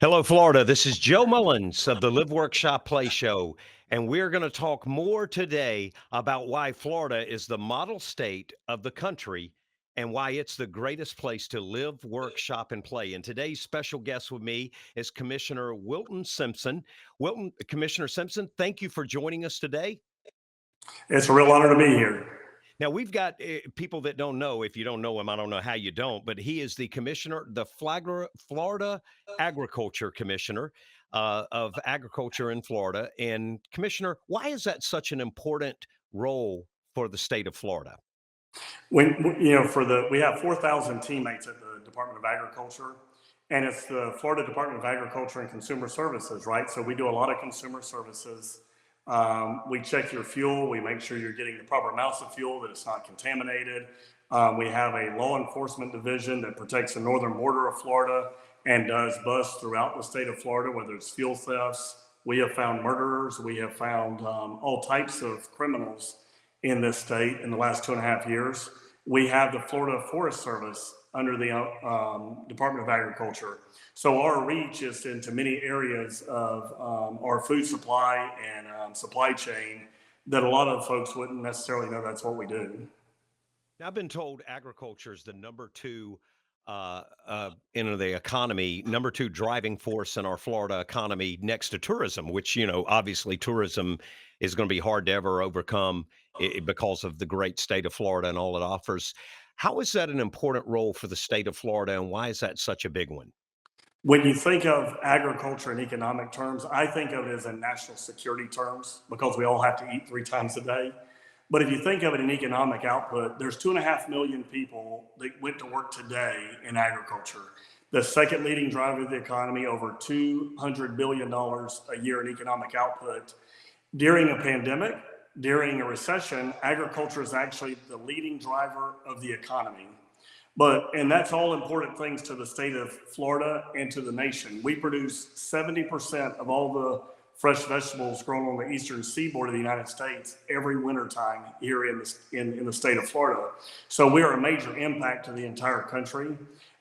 Hello, Florida. This is Joe Mullins of the Live Workshop Play Show, and we're going to talk more today about why Florida is the model state of the country and why it's the greatest place to live, work, shop, and play. And today's special guest with me is Commissioner Wilton Simpson. Commissioner Simpson, thank you for joining us today. It's a real honor to be here. Now, we've got people that don't know. If you don't know him, I don't know how you don't, but he is the commissioner, the Florida Agriculture Commissioner of Agriculture in Florida. And, Commissioner, why is that such an important role for the state of Florida? We have 4,000 teammates at the Department of Agriculture, and it's the Florida Department of Agriculture and Consumer Services, right? So we do a lot of consumer services. We check your fuel. We make sure you're getting the proper amounts of fuel, that it's not contaminated. We have a law enforcement division that protects the northern border of Florida and does busts throughout the state of Florida, whether it's fuel thefts. We have found murderers. We have found all types of criminals in this state in the last 2.5 years. We have the Florida Forest Service under the Department of Agriculture. So our reach is into many areas of our food supply and supply chain that a lot of folks wouldn't necessarily know that's what we do. Now, I've been told agriculture is the number two in the economy, number two driving force in our Florida economy next to tourism, which, obviously tourism is going to be hard to ever overcome because of the great state of Florida and all it offers. How is that an important role for the state of Florida, and why is that such a big one? When you think of agriculture in economic terms, I think of it as in national security terms because we all have to eat 3 times a day. But if you think of it in economic output, there's 2.5 million people that went to work today in agriculture. The second leading driver of the economy, over $200 billion a year in economic output. During a pandemic, during a recession, agriculture is actually the leading driver of the economy. And that's all important things to the state of Florida and to the nation. We produce 70% of all the fresh vegetables grown on the eastern seaboard of the United States every wintertime here in the state of Florida. So we are a major impact to the entire country.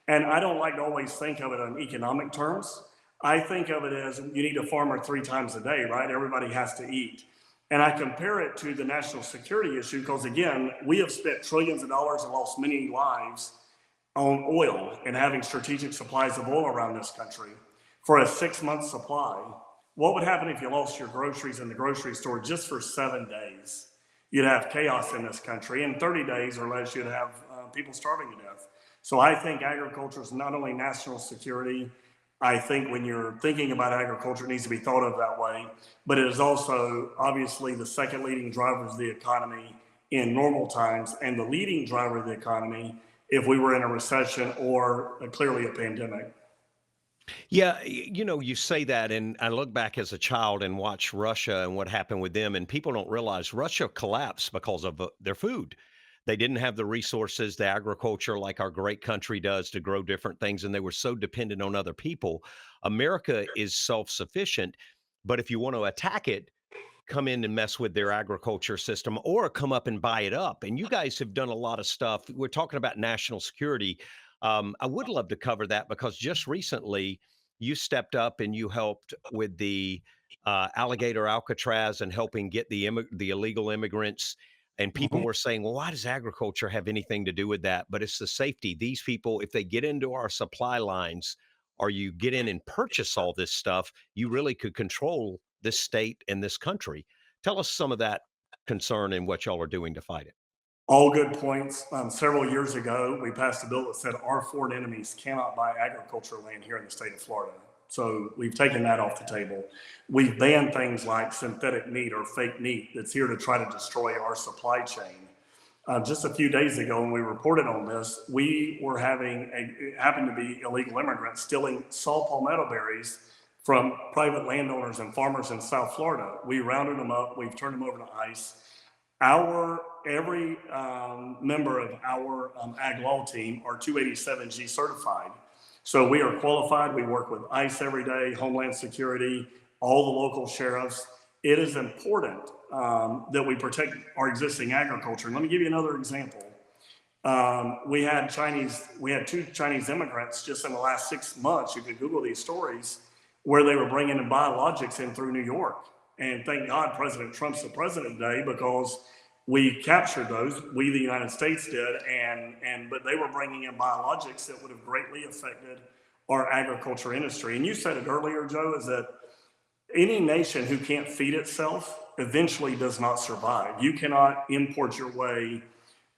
And I don't like to always think of it on economic terms. I think of it as you need a farmer 3 times a day, right? Everybody has to eat. And I compare it to the national security issue because, again, we have spent trillions of dollars and lost many lives on oil and having strategic supplies of oil around this country for a 6-month supply. What would happen if you lost your groceries in the grocery store just for 7 days? You'd have chaos in this country. In 30 days or less, you'd have people starving to death. So I think agriculture is not only national security. I think when you're thinking about agriculture, it needs to be thought of that way. But it is also obviously the second leading driver of the economy in normal times and the leading driver of the economy if we were in a recession or clearly a pandemic. Yeah, you say that, and I look back as a child and watch Russia and what happened with them, and people don't realize Russia collapsed because of their food. They didn't have the resources, the agriculture like our great country does to grow different things, and they were so dependent on other people. America is self-sufficient, but if you want to attack it, come in and mess with their agriculture system or come up and buy it up. And you guys have done a lot of stuff. We're talking about national security. I would love to cover that because just recently you stepped up and you helped with the alligator Alcatraz and helping get the illegal immigrants. And people Mhm. were saying, well, why does agriculture have anything to do with that? But it's the safety. These people, if they get into our supply lines or you get in and purchase all this stuff, you really could control this state and this country. Tell us some of that concern and what y'all are doing to fight it. All good points. Several years ago, we passed a bill that said our foreign enemies cannot buy agricultural land here in the state of Florida. So we've taken that off the table. We've banned things like synthetic meat or fake meat that's here to try to destroy our supply chain. Just a few days ago, when we reported on this, we were it happened to be illegal immigrants stealing saw palmetto berries from private landowners and farmers in South Florida. We rounded them up. We've turned them over to ICE. Every member of our ag law team are 287G certified. So we are qualified. We work with ICE every day, Homeland Security, all the local sheriffs. It is important that we protect our existing agriculture. And let me give you another example. We had 2 Chinese immigrants just in the last 6 months. You can Google these stories. where they were bringing in biologics in through New York. And thank God President Trump's the president today, because we captured those. We, the United States, did, but they were bringing in biologics that would have greatly affected our agriculture industry. And you said it earlier, Joe, is that any nation who can't feed itself eventually does not survive. You cannot import your way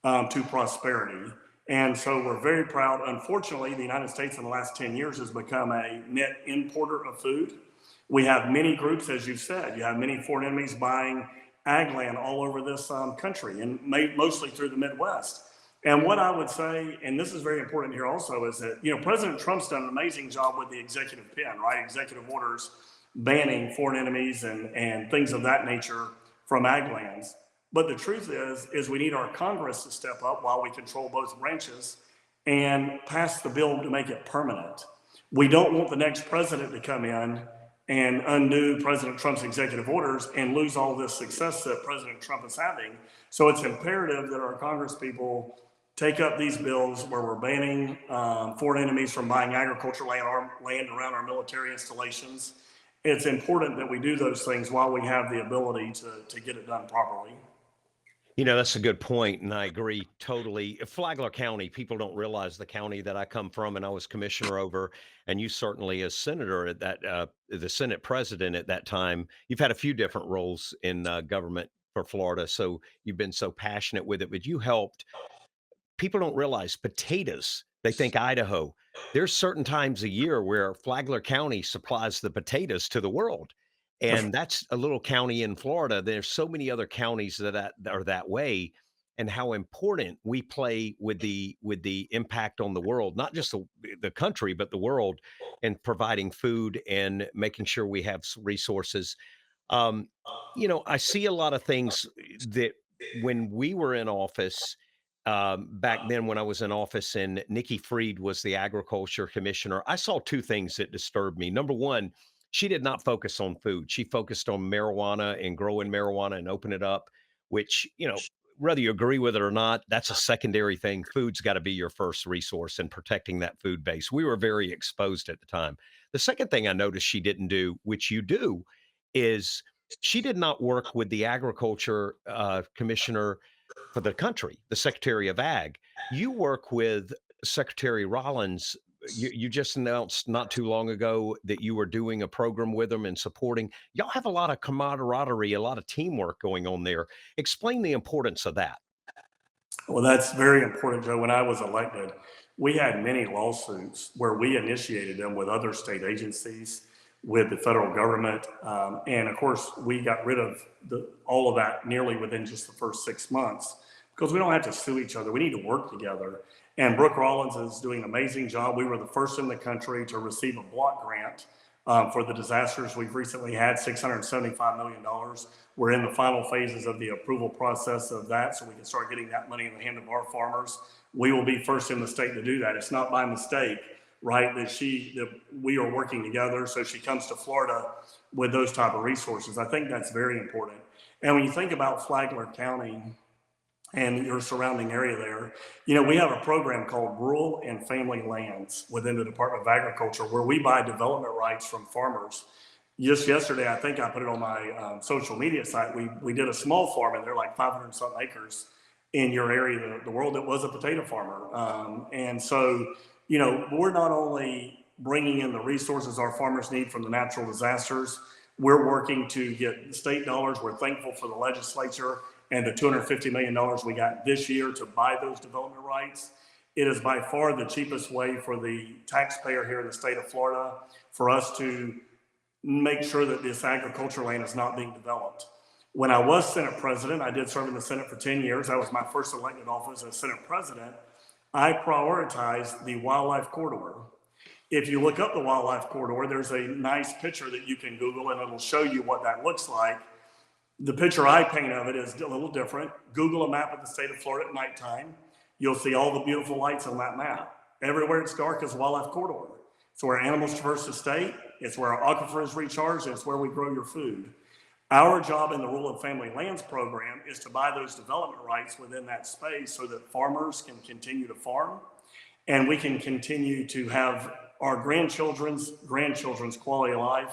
to prosperity. And so we're very proud. Unfortunately, the United States in the last 10 years has become a net importer of food. We have many groups, as you said, you have many foreign enemies buying ag land all over this country, and mostly through the Midwest. And what I would say, and this is very important here also, is that, President Trump's done an amazing job with the executive pen, right? Executive orders banning foreign enemies and things of that nature from ag lands. But the truth is we need our Congress to step up while we control both branches and pass the bill to make it permanent. We don't want the next president to come in and undo President Trump's executive orders and lose all this success that President Trump is having. So it's imperative that our Congress people take up these bills where we're banning foreign enemies from buying agricultural land around our military installations. It's important that we do those things while we have the ability to get it done properly. That's a good point, and I agree totally. Flagler County, people don't realize the county that I come from and I was commissioner over, and you certainly as senator at that, the Senate president at that time, you've had a few different roles in government for Florida, so you've been so passionate with it, but you helped. People don't realize potatoes. They think Idaho. There's certain times a year where Flagler County supplies the potatoes to the world. And that's a little county in Florida. There's so many other counties that are that way, and how important we play with the impact on the world, not just the country, but the world, and providing food and making sure we have resources. Um, I see a lot of things that when we were in office, back then when I was in office and Nikki Fried was the agriculture commissioner, I saw two things that disturbed me. Number one, she did not focus on food. She focused on marijuana and growing marijuana and open it up, which, whether you agree with it or not, that's a secondary thing. Food's got to be your first resource in protecting that food base. We were very exposed at the time. The second thing I noticed she didn't do, which you do, is she did not work with the agriculture commissioner for the country, the Secretary of Ag. You work with Secretary Rollins. You just announced not too long ago that you were doing a program with them and supporting. Y'all have a lot of camaraderie, a lot of teamwork going on there. Explain the importance of that. Well, that's very important, Joe. When I was elected, we had many lawsuits where we initiated them with other state agencies, with the federal government. And of course, we got rid of all of that nearly within just the first 6 months, because we don't have to sue each other. We need to work together. And Brooke Rollins is doing an amazing job. We were the first in the country to receive a block grant for the disasters we've recently had, $675 million. We're in the final phases of the approval process of that, so we can start getting that money in the hand of our farmers. We will be first in the state to do that. It's not by mistake, right, that we are working together, so she comes to Florida with those type of resources. I think that's very important. And when you think about Flagler County and your surrounding area there, we have a program called Rural and Family Lands within the Department of Agriculture, where we buy development rights from farmers. Just yesterday, I think I put it on my social media site. We did a small farm, and they're like 500 something acres in your area, the world that was a potato farmer. And so, we're not only bringing in the resources our farmers need from the natural disasters, we're working to get state dollars. We're thankful for the legislature and the $250 million we got this year to buy those development rights. It is by far the cheapest way for the taxpayer here in the state of Florida for us to make sure that this agricultural land is not being developed. When I was Senate president, I did serve in the Senate for 10 years. That was my first elected office as Senate president. I prioritized the wildlife corridor. If you look up the wildlife corridor, there's a nice picture that you can Google, and it'll show you what that looks like. The picture I paint of it is a little different. Google a map of the state of Florida at nighttime. You'll see all the beautiful lights on that map. Everywhere it's dark is a wildlife corridor. It's where animals traverse the state. It's where our aquifer is recharged. And it's where we grow your food. Our job in the Rural and Family Lands program is to buy those development rights within that space so that farmers can continue to farm and we can continue to have our grandchildren's quality of life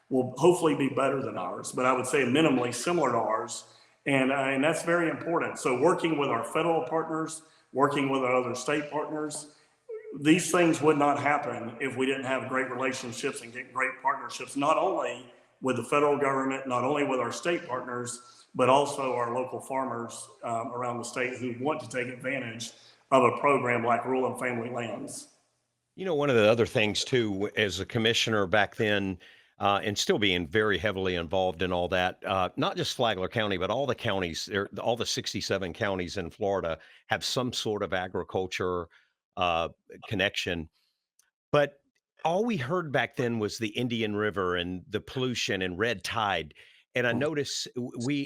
will hopefully be better than ours, but I would say minimally similar to ours. And that's very important. So working with our federal partners, working with our other state partners, these things would not happen if we didn't have great relationships and get great partnerships, not only with the federal government, not only with our state partners, but also our local farmers around the state who want to take advantage of a program like rural and family lands. One of the other things too, as a commissioner back then, and still being very heavily involved in all that, not just Flagler County, but all the counties, all the 67 counties in Florida have some sort of agriculture uh, connection. But all we heard back then was the Indian River and the pollution and red tide. And I noticed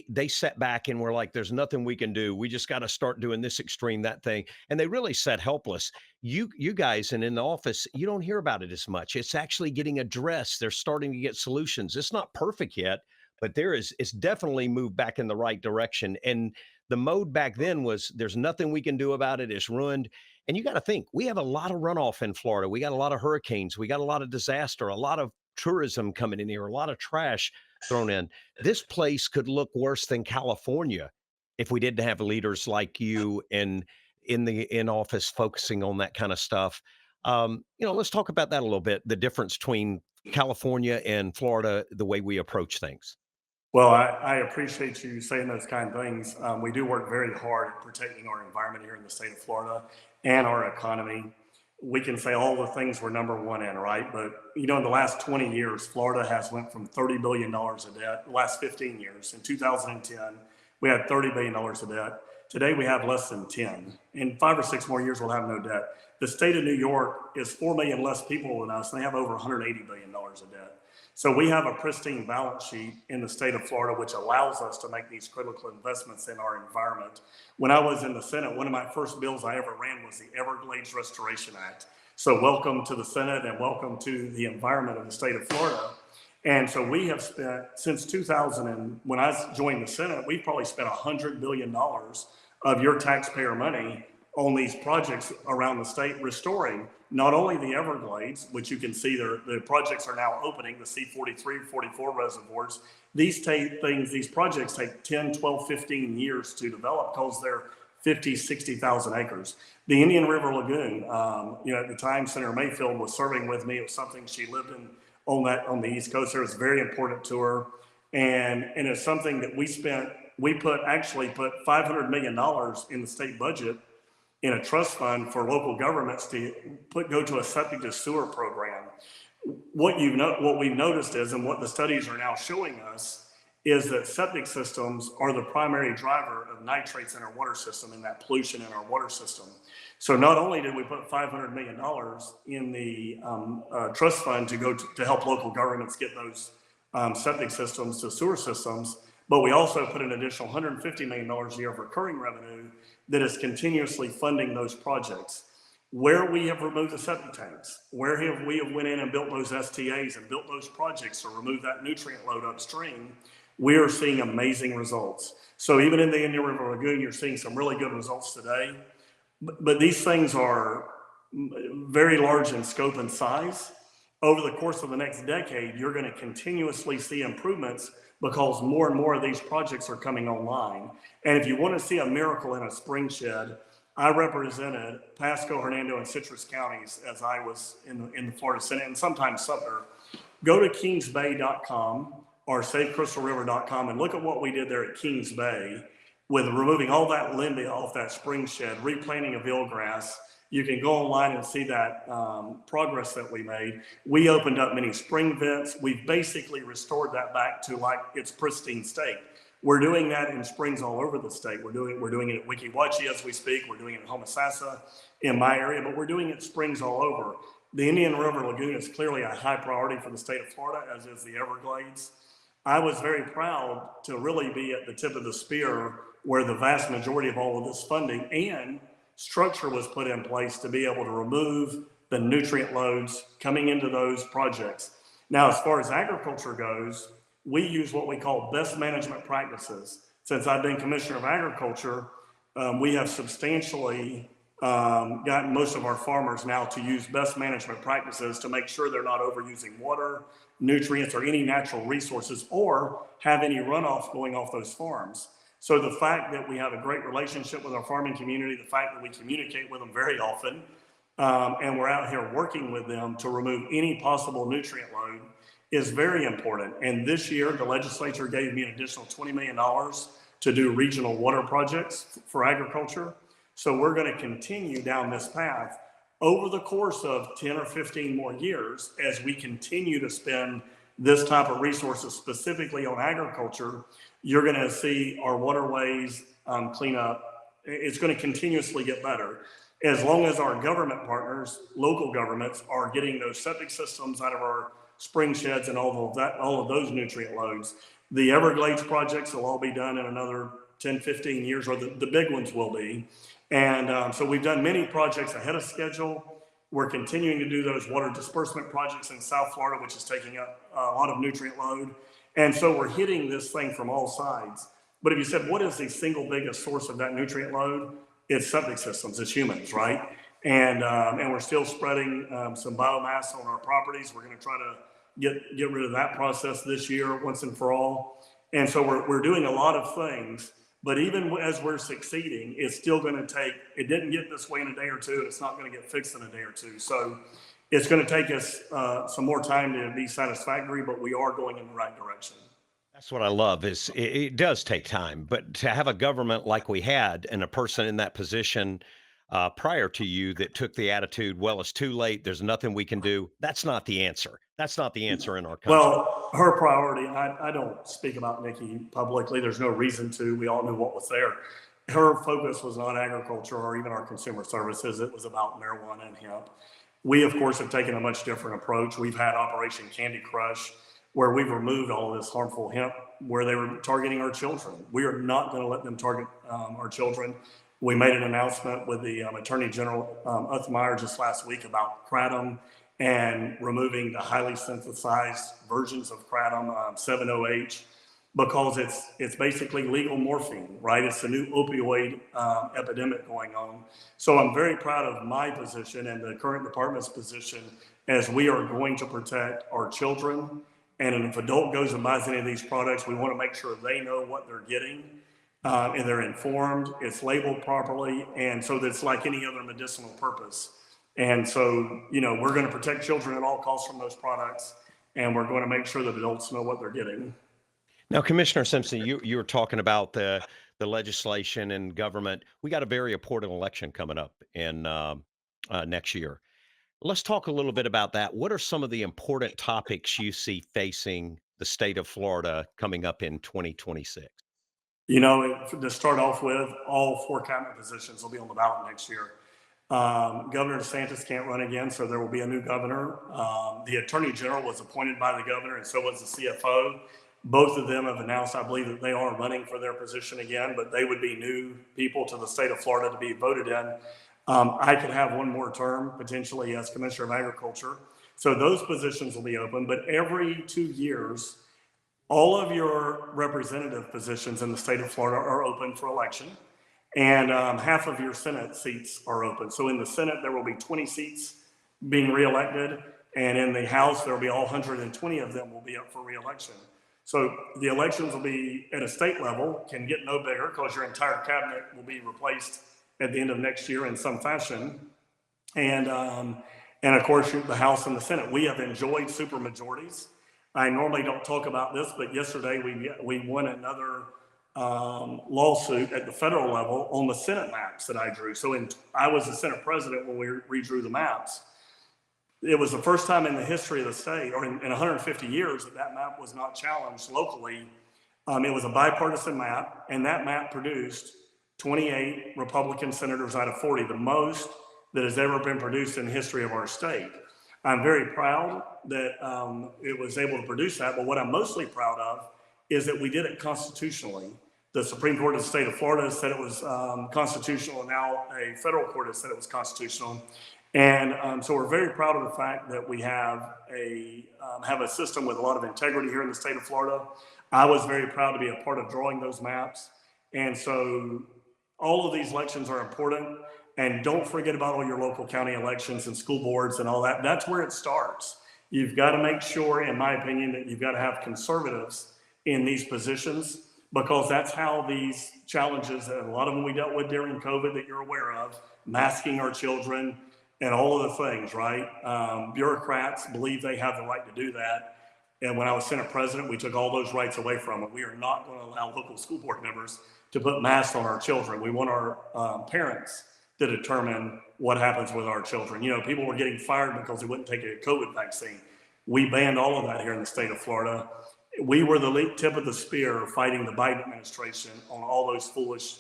they sat back and were like, there's nothing we can do. We just got to start doing this extreme, that thing. And they really sat helpless. You guys and in the office, you don't hear about it as much. It's actually getting addressed. They're starting to get solutions. It's not perfect yet, but it's definitely moved back in the right direction. And the mode back then was there's nothing we can do about it. It's ruined. And you got to think, we have a lot of runoff in Florida. We got a lot of hurricanes. We got a lot of disaster, a lot of tourism coming in here, a lot of trash thrown in. This place could look worse than California if we didn't have leaders like you and in office focusing on that kind of stuff. Let's talk about that a little bit. The difference between California and Florida, the way we approach things. Well, I appreciate you saying those kind of things. We do work very hard at protecting our environment here in the state of Florida and our economy. We can say all the things we're number one in, right? But in the last 20 years, Florida has went from $30 billion of debt. The last 15 years, in 2010, we had $30 billion of debt. Today, we have less than 10. In 5 or 6 more years, we'll have no debt. The state of New York is 4 million less people than us, and they have over $180 billion of debt. So we have a pristine balance sheet in the state of Florida, which allows us to make these critical investments in our environment. When I was in the Senate, one of my first bills I ever ran was the Everglades Restoration Act. So welcome to the Senate and welcome to the environment of the state of Florida. And so we have spent, since 2000, and when I joined the Senate, we've probably spent $100 billion of your taxpayer money on these projects around the state, restoring not only the Everglades, which you can see the projects are now opening, the C-43, 44 reservoirs. These projects take 10, 12, 15 years to develop because they're 50, 60,000 acres. The Indian River Lagoon, at the time Senator Mayfield was serving with me, it was something she lived in on the East Coast. It was very important to her. And it's something that we put $500 million in the state budget in a trust fund for local governments to go to a septic to sewer program. What we've noticed is, and what the studies are now showing us, is that septic systems are the primary driver of nitrates in our water system and that pollution in our water system. So not only did we put $500 million in the trust fund to help local governments get those septic systems to sewer systems, but we also put an additional $150 million a year of recurring revenue that is continuously funding those projects. Where we have removed the septic tanks, where we have went in and built those STAs and built those projects to remove that nutrient load upstream, we are seeing amazing results. So even in the Indian River Lagoon, you're seeing some really good results today. But these things are very large in scope and size. Over the course of the next decade, you're going to continuously see improvements because more and more of these projects are coming online. And if you want to see a miracle in a spring shed, I represented Pasco, Hernando, and Citrus counties as I was in the Florida Senate, and sometimes Sumter. Go to kingsbay.com or savecrystalriver.com and look at what we did there at Kings Bay with removing all that limbing off that spring shed, replanting of eelgrass. You can go online and see that progress that we made. We opened up many spring vents. We've basically restored that back to like its pristine state. We're doing that in springs all over the state. We're doing it at Weeki Wachee as we speak. We're doing it in Homosassa in my area, but we're doing it springs all over. The Indian River Lagoon is clearly a high priority for the state of Florida, as is the Everglades. I was very proud to really be at the tip of the spear where the vast majority of all of this funding and structure was put in place to be able to remove the nutrient loads coming into those projects. Now, as far as agriculture goes, we use what we call best management practices. Since I've been Commissioner of Agriculture, we have substantially gotten most of our farmers now to use best management practices to make sure they're not overusing water, nutrients, or any natural resources, or have any runoff going off those farms. So the fact that we have a great relationship with our farming community, the fact that we communicate with them very often, and we're out here working with them to remove any possible nutrient load is very important. And this year, the legislature gave me an additional $20 million to do regional water projects for agriculture. So we're going to continue down this path over the course of 10 or 15 more years as we continue to spend this type of resources specifically on agriculture. You're going to see our waterways clean up. It's going to continuously get better as long as our government partners, local governments, are getting those septic systems out of our spring sheds and all of those nutrient loads. The Everglades projects will all be done in another 10, 15 years, or the big ones will be. And so we've done many projects ahead of schedule. We're continuing to do those water disbursement projects in South Florida, which is taking up a lot of nutrient load. And so we're hitting this thing from all sides. But if you said, what is the single biggest source of that nutrient load? It's septic systems, it's humans, right? And we're still spreading some biomass on our properties. We're going to try to get rid of that process this year once and for all. And so we're doing a lot of things. But even as we're succeeding, it's still going to take, it didn't get this way in a day or two, and it's not going to get fixed in a day or two. So it's going to take us some more time to be satisfactory, but we are going in the right direction. That's what I love is it does take time, but to have a government like we had and a person in that position prior to you that took the attitude, well, it's too late. There's nothing we can do. That's not the answer. That's not the answer in our country. Well, her priority, I don't speak about Nikki publicly. There's no reason to. We all knew what was there. Her focus was not agriculture or even our consumer services. It was about marijuana and hemp. We, of course, have taken a much different approach. We've had Operation Candy Crush, where we've removed all of this harmful hemp, where they were targeting our children. We are not going to let them target our children. We made an announcement with the Attorney General Uthmeyer just last week about kratom and removing the highly synthesized versions of kratom, 7-OH, because it's basically legal morphine, right? It's a new opioid epidemic going on. So I'm very proud of my position and the current department's position as we are going to protect our children. And if an adult goes and buys any of these products, we want to make sure they know what they're getting and they're informed, it's labeled properly, and so that it's like any other medicinal purpose. And so, we're going to protect children at all costs from those products, and we're going to make sure that adults know what they're getting. Now, Commissioner Simpson, you were talking about the legislation and government. We got a very important election coming up in next year. Let's talk a little bit about that. What are some of the important topics you see facing the state of Florida coming up in 2026? To start off with, all 4 cabinet positions will be on the ballot next year. Governor DeSantis can't run again, so there will be a new governor. The Attorney General was appointed by the governor, and so was the CFO. Both of them have announced, I believe, that they are running for their position again, but they would be new people to the state of Florida to be voted in. I could have one more term potentially as Commissioner of Agriculture. So those positions will be open, but every 2 years, all of your representative positions in the state of Florida are open for election, and half of your Senate seats are open. So in the Senate, there will be 20 seats being reelected, and in the House, there will be all 120 of them will be up for reelection. So the elections will be at a state level, can get no bigger because your entire cabinet will be replaced at the end of next year in some fashion. And of course, the House and the Senate. We have enjoyed super majorities. I normally don't talk about this, but yesterday we won another lawsuit at the federal level on the Senate maps that I drew. So I was the Senate president when we redrew the maps. It was the first time in the history of the state, or in 150 years, that map was not challenged locally. It was a bipartisan map, and that map produced 28 Republican senators out of 40, the most that has ever been produced in the history of our state. I'm very proud that it was able to produce that, but what I'm mostly proud of is that we did it constitutionally. The Supreme Court of the state of Florida said it was constitutional, and now a federal court has said it was constitutional. And so we're very proud of the fact that we have a system with a lot of integrity here in the state of Florida. I was very proud to be a part of drawing those maps. And so all of these elections are important. And don't forget about all your local county elections and school boards and all that. That's where it starts. You've got to make sure, in my opinion, that you've got to have conservatives in these positions because that's how these challenges, and a lot of them we dealt with during COVID that you're aware of, masking our children and all of the things, right? Bureaucrats believe they have the right to do that. And when I was Senate president, we took all those rights away from them. We are not going to allow local school board members to put masks on our children. We want our parents to determine what happens with our children. You know, people were getting fired because they wouldn't take a COVID vaccine. We banned all of that here in the state of Florida. We were the tip of the spear fighting the Biden administration on all those foolish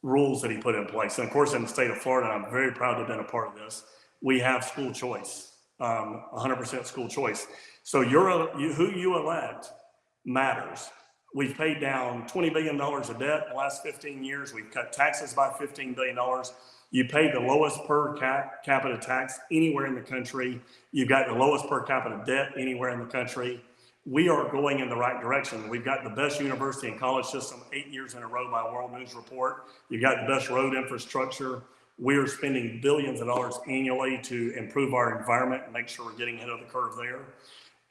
rules that he put in place. And of course, in the state of Florida, I'm very proud to have been a part of this. We have school choice, 100% school choice. So who you elect matters. We've paid down $20 billion of debt in the last 15 years. We've cut taxes by $15 billion. You pay the lowest per capita tax anywhere in the country. You've got the lowest per capita debt anywhere in the country. We are going in the right direction. We've got the best university and college system 8 years in a row by a World News Report. You've got the best road infrastructure. We are spending billions of dollars annually to improve our environment and make sure we're getting ahead of the curve there.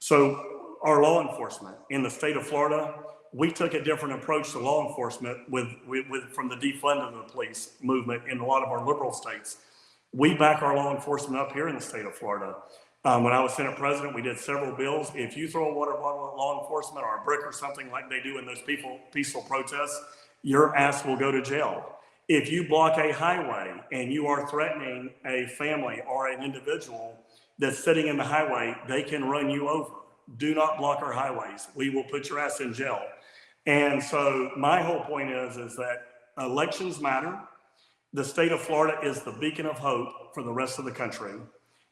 So our law enforcement in the state of Florida, we took a different approach to law enforcement from the defund of the police movement in a lot of our liberal states. We back our law enforcement up here in the state of Florida. When I was Senate president, we did several bills. If you throw a water bottle at law enforcement or a brick or something like they do in those peaceful protests, your ass will go to jail. If you block a highway and you are threatening a family or an individual that's sitting in the highway, they can run you over. Do not block our highways. We will put your ass in jail. And so my whole point is that elections matter. The state of Florida is the beacon of hope for the rest of the country.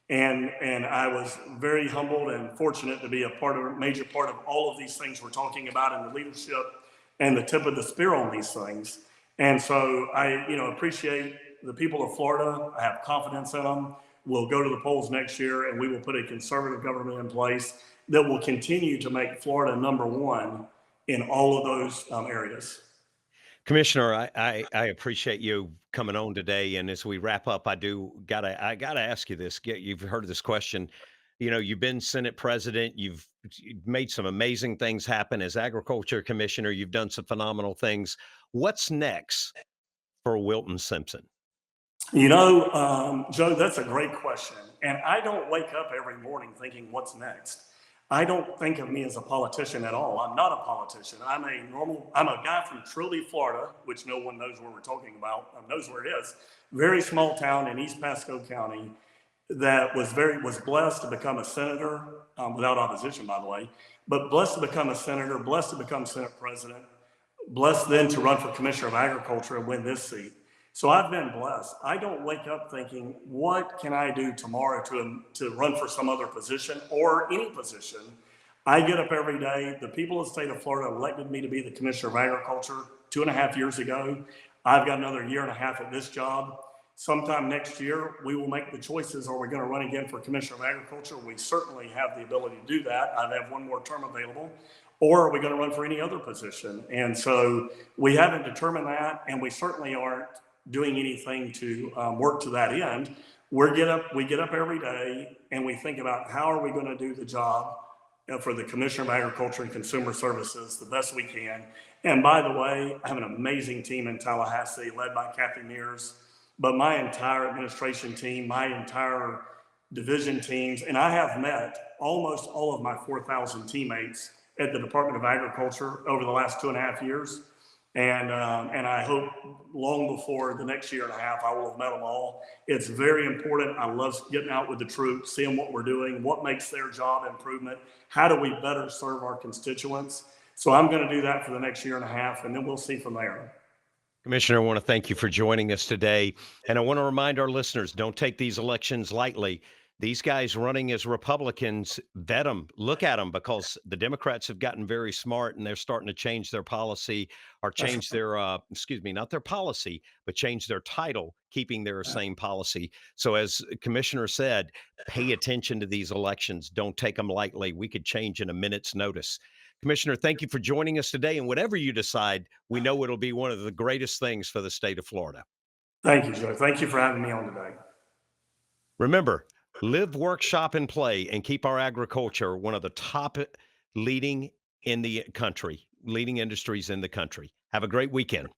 And I was very humbled and fortunate to be a major part of all of these things we're talking about in the leadership and the tip of the spear on these things. And so I, appreciate the people of Florida. I have confidence in them. We'll go to the polls next year and we will put a conservative government in place that will continue to make Florida number one in all of those areas. Commissioner, I appreciate you coming on today. And as we wrap up, I gotta ask you this. You've heard of this question. You know, you've been Senate president. You've made some amazing things happen as agriculture commissioner. You've done some phenomenal things. What's next for Wilton Simpson? Joe, that's a great question. And I don't wake up every morning thinking, what's next? I don't think of me as a politician at all. I'm not a politician. I'm a guy from Truly, Florida, which no one knows where we're talking about, knows where it is. Very small town in East Pasco County that was blessed to become a senator, without opposition, by the way, but blessed to become a senator, blessed to become Senate president, blessed then to run for Commissioner of Agriculture and win this seat. So I've been blessed. I don't wake up thinking, what can I do tomorrow to run for some other position or any position? I get up every day. The people of the state of Florida elected me to be the Commissioner of Agriculture 2.5 years ago. I've got another 1.5 years at this job. Sometime next year, we will make the choices. Are we going to run again for Commissioner of Agriculture? We certainly have the ability to do that. I have one more term available. Or are we going to run for any other position? And so we haven't determined that, and we certainly aren't doing anything to work to that end. We get up every day and we think about how are we going to do the job for the Commissioner of Agriculture and Consumer Services the best we can. And by the way, I have an amazing team in Tallahassee led by Kathy Mears, but my entire administration team, my entire division teams, and I have met almost all of my 4,000 teammates at the Department of Agriculture over the last 2.5 years. And I hope long before the next 1.5 years, I will have met them all. It's very important. I love getting out with the troops, seeing what we're doing, what makes their job improvement, how do we better serve our constituents. So I'm going to do that for the next 1.5 years, and then we'll see from there. Commissioner, I want to thank you for joining us today. And I want to remind our listeners, don't take these elections lightly. These guys running as Republicans, vet them, look at them, because the Democrats have gotten very smart and they're starting to change their policy or change their, not their policy, but change their title, keeping their same policy. So as Commissioner said, pay attention to these elections. Don't take them lightly. We could change in a minute's notice. Commissioner, thank you for joining us today. And whatever you decide, we know it'll be one of the greatest things for the state of Florida. Thank you, Joe. Thank you for having me on today. Remember, live, work, shop, and play, and keep our agriculture one of the top leading in the country, leading industries in the country. Have a great weekend.